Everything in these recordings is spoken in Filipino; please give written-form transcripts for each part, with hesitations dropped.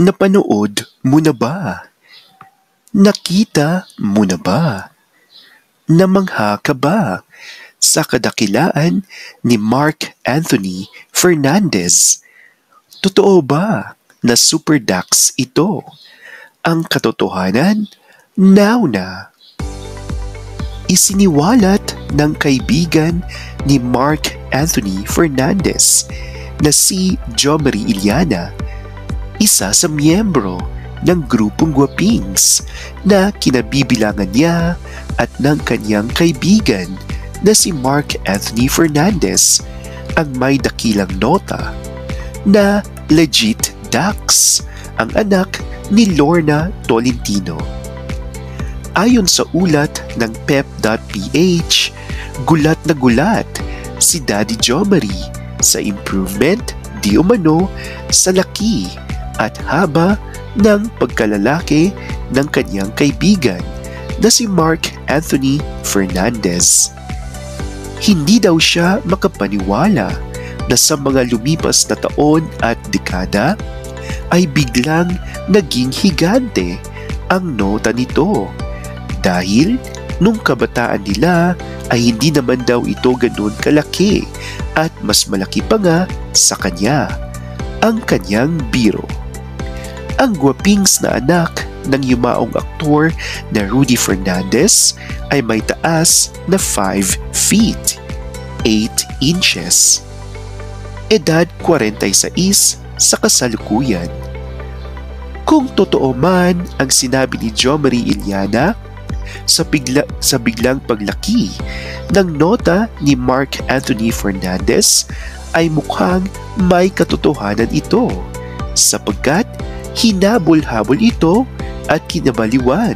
Napanood mo na ba? Nakita mo na ba? Namangha ka ba sa kadakilaan ni Mark Anthony Fernandez? Totoo ba na super dax ito? Ang katotohanan, now na. Isiniwalat ng kaibigan ni Mark Anthony Fernandez na si Jomari Iliana, isa sa miyembro ng grupong Guwapings na kinabibilangan niya at ng kanyang kaibigan na si Mark Anthony Fernandez ang may dakilang nota na legit dax, ang anak ni Lorna Tolentino. Ayon sa ulat ng pep.ph, gulat na gulat si Daddy Jomari sa improvement di umano sa laki at haba ng pagkalalaki ng kanyang kaibigan na si Mark Anthony Fernandez. Hindi daw siya makapaniwala na sa mga lumipas na taon at dekada ay biglang naging higante ang nota nito dahil nung kabataan nila ay hindi naman daw ito ganoon kalaki at mas malaki pa nga sa kanya ang kanyang biro. Ang Guwapings na anak ng yumaong aktor na Rudy Fernandez ay may taas na 5 feet, 8 inches. Edad 46 sa kasalukuyan. Kung totoo man ang sinabi ni Jomari Iliana, sa biglang paglaki ng nota ni Mark Anthony Fernandez ay mukhang may katotohanan ito sapagkat hinabol-habol ito at kinabaliwan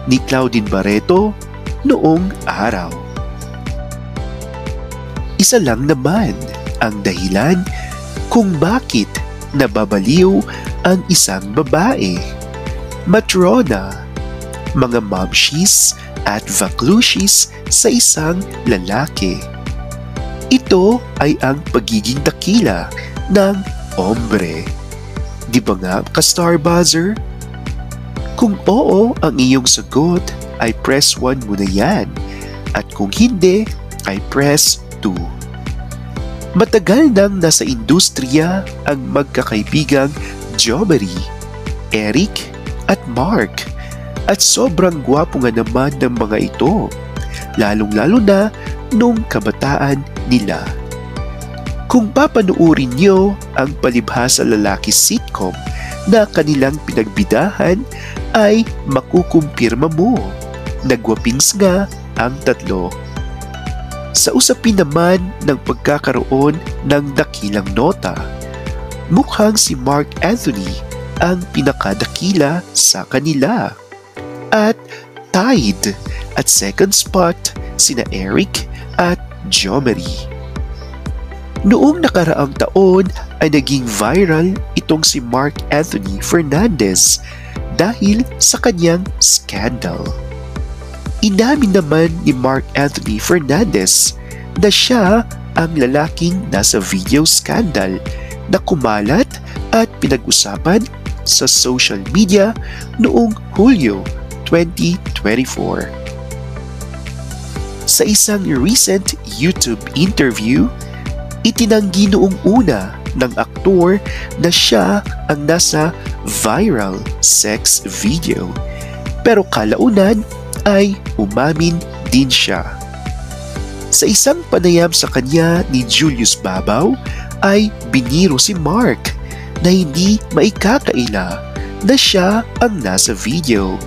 ni Claudine Barreto noong araw. Isa lang naman ang dahilan kung bakit nababaliw ang isang babae. Matrona, mga momshies at vaklushis sa isang lalaki. Ito ay ang pagiging dakila ng ombre. Di ba nga ka-Star Buzzer? Kung oo ang iyong sagot ay press 1 muna yan at kung hindi ay press 2. Matagal nang nasa industriya ang magkakaibigang Jomari, Eric at Mark at sobrang gwapo nga naman ng mga ito, lalong-lalo na nung kabataan nila. Kung papanuurin niyo ang palibhasa lalaki sitcom na kanilang pinagbidahan ay makukumpirma mo na Guwapings nga ang tatlo. Sa usapin naman ng pagkakaroon ng dakilang nota, mukhang si Mark Anthony ang pinakadakila sa kanila. At tied at second spot sina Eric at Jomari. Noong nakaraang taon ay naging viral itong si Mark Anthony Fernandez dahil sa kanyang scandal. Inamin naman ni Mark Anthony Fernandez na siya ang lalaking nasa video scandal na kumalat at pinag-usapan sa social media noong Hulyo 2024. Sa isang recent YouTube interview, itinanggi noong una ng aktor na siya ang nasa viral sex video. Pero kalaunan ay umamin din siya. Sa isang panayam sa kanya ni Julius Babaw ay biniro si Mark na hindi maikakaila na siya ang nasa video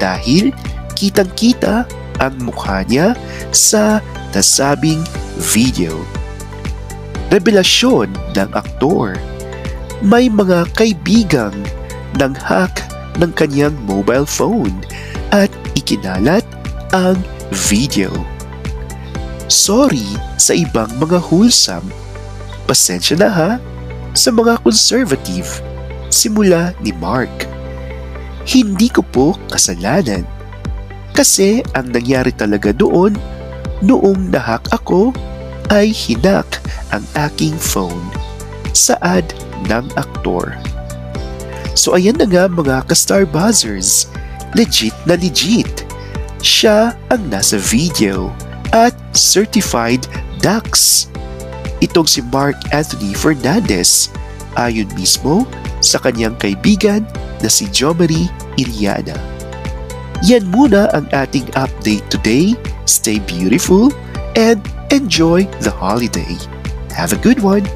dahil kitang-kita ang mukha niya sa nasabing video. Revelasyon ng aktor, may mga kaibigang nanghack ng kanyang mobile phone at ikinalat ang video. Sorry sa ibang mga wholesome. Pasensya na ha sa mga conservative. Simula ni Mark. Hindi ko po kasalanan. Kasi ang nangyari talaga doon, noong nahack ako, ay hinak ang aking phone. Saad ng aktor. So ayan na nga mga ka-Star Buzzers, legit na legit. Siya ang nasa video at certified Dax. Itong si Mark Anthony Fernandez ayon mismo sa kanyang kaibigan na si Jomari Iliana. Yan muna ang ating update today. Stay beautiful and enjoy the holiday. Have a good one!